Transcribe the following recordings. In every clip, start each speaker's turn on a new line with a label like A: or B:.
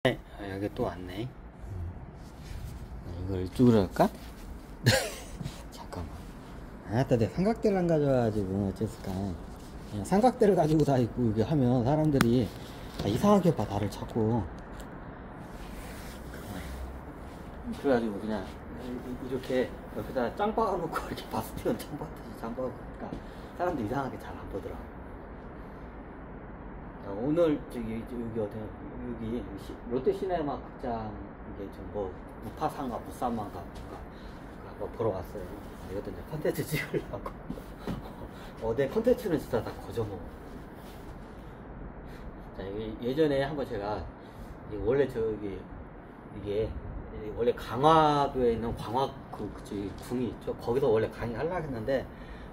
A: 여기 또 왔네. 이걸 이쪽으로 할까? 잠깐만. 아따, 내가 삼각대를 안 가져와가지고 어쨌을까. 그냥 삼각대를 가지고 다 있고 이게 하면 사람들이 이상하게 봐, 나를 찾고. 그래가지고 그냥 이렇게 옆에다 짱 박아놓고 이렇게 바스티온 짱 박듯이 짱 박아놓으니까 사람들이 이상하게 잘 안 보더라고. 오늘 여기 롯데 시네마 극장 이게 좀 뭐 무파상가 무쌈만가 뭐 보러 왔어요. 이것도 이제 컨텐츠 찍으려고. 내 컨텐츠는 진짜 다 거저먹어. 자, 예전에 한번 제가 원래 이게 원래 강화도에 있는 광화 궁이 있죠. 거기서 원래 강의하려고 했는데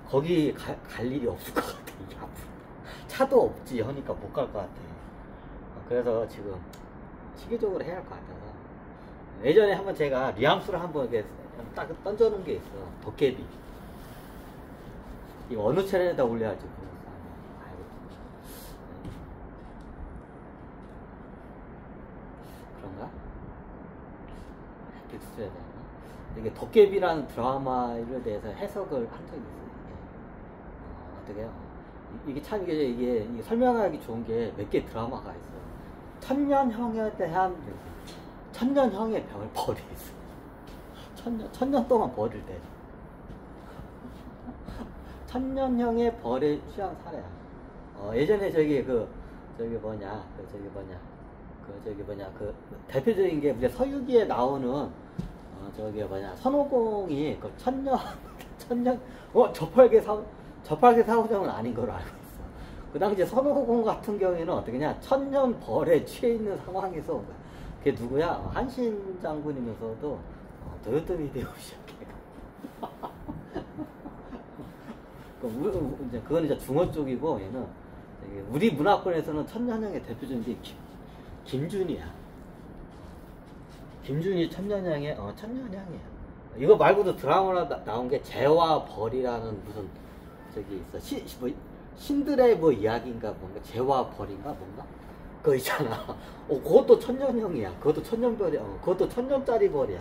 A: 거기 갈 일이 없을 것 같아. 이게 앞으로 차도 없지 하니까 못 갈 것 같아. 그래서 지금 시기적으로 해야 할 것 같아서 예전에 한번 제가 리암스를 한번 이렇게 딱 던져놓은 게 있어. 도깨비. 이거 어느 채널에다 올려야지 그런가? 빅스에 대한 이게 도깨비라는 드라마에 대해서 해석을 한 적이 있어요. 어떻게요? 이게 참 이게 설명하기 좋은 게 몇 개 드라마가 있어. 천년형에 대한 천년형의 벌이 있어. 천년 동안 벌을 때. 천년형의 벌에 취한 사례야. 예전에 그 대표적인 게 이제 서유기에 나오는 선호공이 그 천년 저팔계 사후정은 아닌 걸로 알고 있어. 그 당시에 선호공 같은 경우에는 어떻게냐, 천년 벌에 취해 있는 상황에서 그게 누구야? 한신 장군이면서도 도요토미 히데요시야. 그건 이제 중원 쪽이고, 얘는 우리 문화권에서는 천년형의 대표적인 게 김준이야. 김준이 천년형의 천년형이야. 이거 말고도 드라마로 나온 게 재와 벌이라는 무슨 있어. 신들의 뭐 이야기인가 뭔가, 재와 벌인가 뭔가 그거 있잖아. 그것도 천년형이야. 그것도 천년별이야. 그것도 천년짜리 벌이야.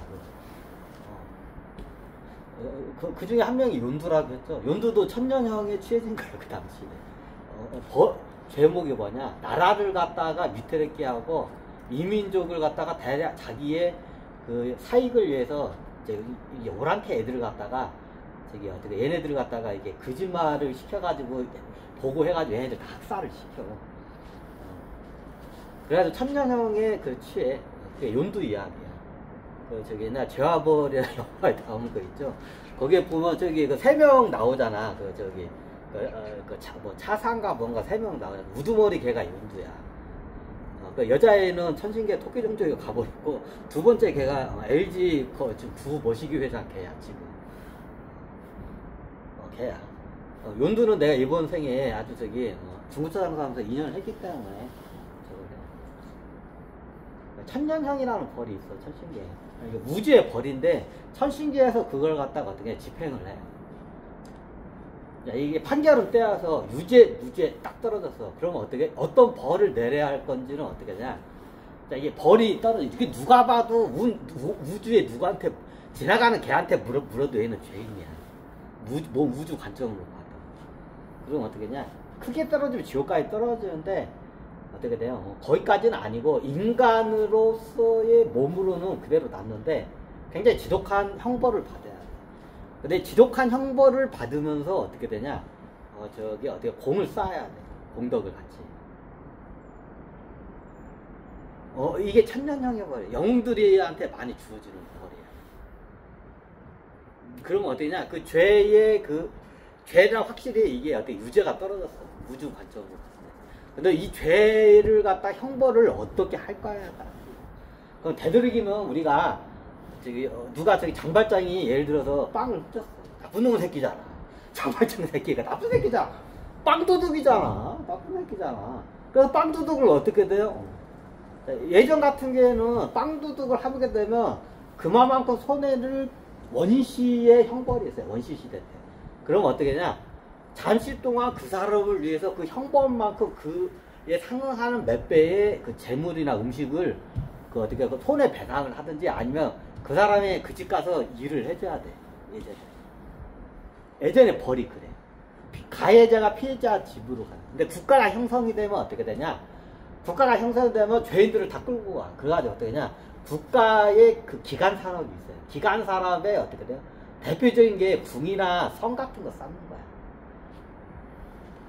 A: 그 중에 한 명이 윤두라고 했죠. 윤두도 천년형에 취해진 거야, 그 당시에. 제목이 뭐냐, 나라를 갖다가 위태롭게 하고 이민족을 갖다가 대략 자기의 그 사익을 위해서 이제 오랑캐 애들을 갖다가 얘네들을 갖다가 이게 거짓말을 시켜가지고 보고해가지고 얘네들 다 학살을 시켜. 그래가지고 천년형의 그 취해. 그게 윤두 이야기야. 옛날 죄와벌이라는 영화에 나오는 거 있죠. 거기에 보면 그 3명 나오잖아. 차상가 뭔가 3명 나오잖아. 우두머리 걔가 윤두야. 그 여자애는 천신계 토끼정족에 가버렸고, 두 번째 걔가 LG 구 모시기 회장 걔야, 지금. 걔야. 윤두는 내가 이번 생에 아주 중국차 장사하면서 2년을 했기 때문에 천년형이라는 벌이 있어, 천신계. 우주의 벌인데 천신계에서 그걸 갖다가 어떻게 집행을 해. 이게 판결을 떼어서 무죄 딱 떨어졌어. 그러면 어떤 벌을 내려야 할 건지는 어떻게 하냐. 이게 벌이 떨어져. 이게 누가 봐도 우주에 누구한테 지나가는 걔한테 물어도 얘는 죄인이야. 우주 관점으로 봐도. 그럼 어떻게 하냐. 크게 떨어지면 지옥까지 떨어지는데 어떻게 돼요? 거기까지는 아니고 인간으로서의 몸으로는 그대로 남는데 굉장히 지독한 형벌을 받아야 돼. 근데 지독한 형벌을 받으면서 어떻게 되냐? 공을 쌓아야 돼. 공덕을 같이. 이게 천년형의 벌이야. 영웅들한테 많이 주어지는 벌이야. 그러면 어떠냐? 그 죄랑 확실히 이게 유죄가 떨어졌어. 우주 관점으로. 근데 이 죄를 갖다 형벌을 어떻게 할 거야? 그럼 되도록이면 우리가 누가 장발장이 예를 들어서 빵을 훔쳤어. 나쁜 놈의 새끼잖아. 장발장 새끼가 나쁜 새끼잖아. 빵도둑이잖아. 나쁜 새끼잖아. 그래서 빵도둑을 어떻게 돼요? 예전 같은 경우에는 빵도둑을 하게 되면 그만큼 손해를 원시의 형벌이 있어요. 원시 시대 때. 그럼 어떻게 되냐? 잠시 동안 그 사람을 위해서 그 형벌만큼 그에 상응하는 몇 배의 그 재물이나 음식을 그 어떻게 그 손해 배상을 하든지 아니면 그 사람이 그 집 가서 일을 해줘야 돼. 예전에 벌이 그래. 가해자가 피해자 집으로 가는. 근데 국가가 형성이 되면 어떻게 되냐? 국가가 형성되면 죄인들을 다 끌고 와. 그래가지고 어떻게 되냐? 국가의 그 기관 산업이 있어요. 기관 산업에 어떻게 돼요? 대표적인 게 궁이나 성 같은 거 쌓는 거야.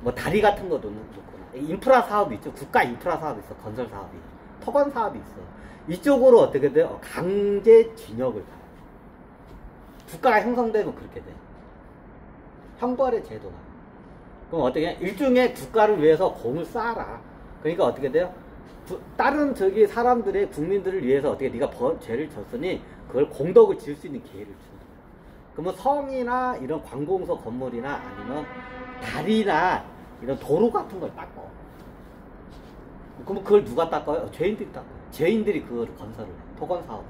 A: 뭐 다리 같은 거 놓거나. 인프라 사업이 있죠. 국가 인프라 사업이 있어. 건설 사업이. 토건 사업이 있어. 이쪽으로 어떻게 돼요? 강제 진역을 가요. 국가가 형성되면 그렇게 돼. 형벌의 제도가. 그럼 어떻게 해? 일종의 국가를 위해서 공을 쌓아라. 그러니까 어떻게 돼요? 다른 저기 사람들의 국민들을 위해서 어떻게 네가 죄를 졌으니 그걸 공덕을 지을 수 있는 기회를 주는 거야. 그러면 성이나 이런 관공서 건물이나 아니면 다리나 이런 도로 같은 걸 닦어. 그럼 그걸 누가 닦아요? 죄인들이 닦아요. 죄인들이 그걸 건설을 해. 토건 사업을.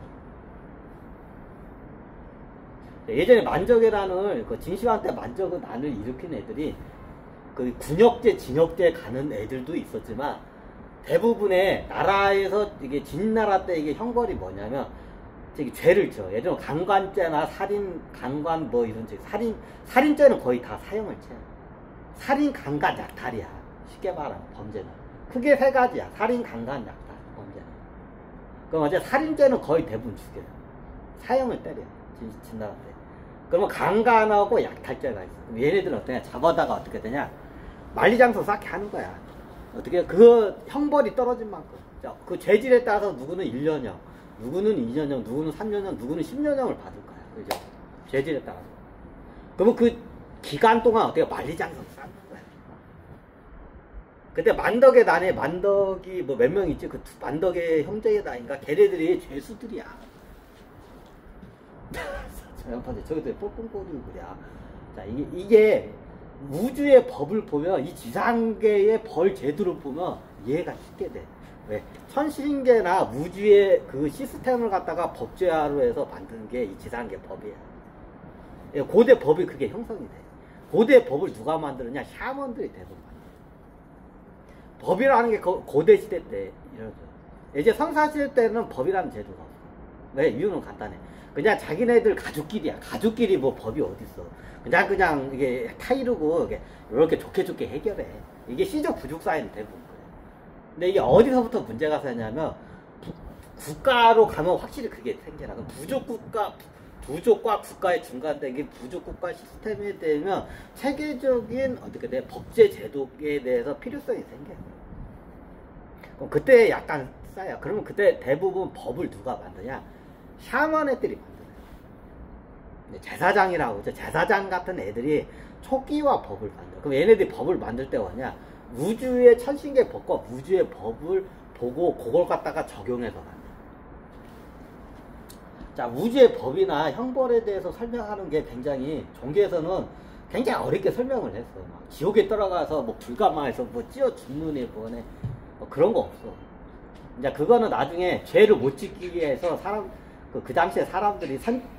A: 예전에 만적이라는 그 진시황 때 만적은 난을 일으킨 애들이 그 군역제, 진역제 가는 애들도 있었지만 대부분의 나라에서 이게 진나라 때 이게 형벌이 뭐냐면 저기 죄를 져. 예를 들면 강간죄나 살인, 강간 뭐 이런 죄, 살인죄는 거의 다 사형을 채. 살인, 강간, 약탈이야. 쉽게 말하면 범죄는. 크게 세 가지야. 살인, 강간, 약탈, 범죄는. 그럼 어째 살인죄는 거의 대부분 죽여요. 사형을 때려. 진나라 때. 그러면 강간하고 약탈죄가 있어. 그럼 얘네들은 어떠냐? 잡아다가 어떻게 되냐? 만리장성 쌓게 하는 거야. 어떻게 그 형벌이 떨어진 만큼. 자, 그 죄질에 따라서 누구는 1년형, 누구는 2년형, 누구는 3년형, 누구는 10년형을 받을 거야. 그죠? 죄질에 따라서. 그러면 그 기간 동안 어떻게 만리장성 쌓는 거야. 그때 만덕의 난에 만덕이 뭐 몇 명 있지? 그 만덕의 형제의 난인가? 걔네들이 죄수들이야. 저 양반들 저기도 뽕뽕꼬리고 그래. 자, 이게 우주의 법을 보면 이 지상계의 벌 제도를 보면 이해가 쉽게 돼. 왜? 천신계나 우주의 그 시스템을 갖다가 법제화로 해서 만드는 게 이 지상계 법이야. 고대 법이 그게 형성이 돼. 고대 법을 누가 만드느냐? 샤먼들이 대부분 만들어. 법이라는 게 고대 시대 때 이러죠. 이제 성사시대 때는 법이라는 제도가 없어. 왜? 이유는 간단해. 그냥 자기네들 가족끼리야. 가족끼리 뭐 법이 어딨어. 그냥 이게 타이르고 이렇게 좋게 해결해. 이게 시적 부족 사회는 대부분 그래. 근데 이게 어디서부터 문제가 생기냐면 국가로 가면 확실히 그게 생겨나. 부족과 국가의 중간된 게 부족국가 시스템에 되면 체계적인 어떻게 돼 법제 제도에 대해서 필요성이 생겨요. 그럼 그때 약간 쌓여. 그러면 그때 대부분 법을 누가 만드냐? 샤먼 애들이 만드는. 제사장이라고 하죠. 제사장 같은 애들이 초기와 법을 만들어. 그럼 얘네들이 법을 만들 때 뭐냐? 우주의 천신계 법과 우주의 법을 보고 그걸 갖다가 적용해서 만들어. 자, 우주의 법이나 형벌에 대해서 설명하는 게 굉장히 종교에서는 굉장히 어렵게 설명을 했어. 막 지옥에 들어가서 뭐 불가마에서 뭐 찌어 죽는 애 보네. 뭐 그런 거 없어. 이제 그거는 나중에 죄를 못 지키기 위해서 그 당시에 사람들이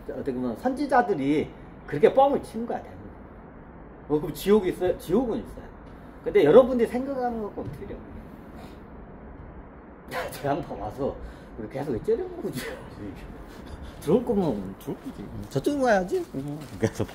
A: 어떻게 보면 선지자들이 그렇게 뻥을 치는 거야, 대부분. 그럼 지옥이 있어요? 지옥은 있어요. 근데 여러분들이 생각하는 것과는 틀려. 저 양반 와서 계속 째려보고 들어올 거면 들어올 거지. 저쪽으로 가야지. 그래서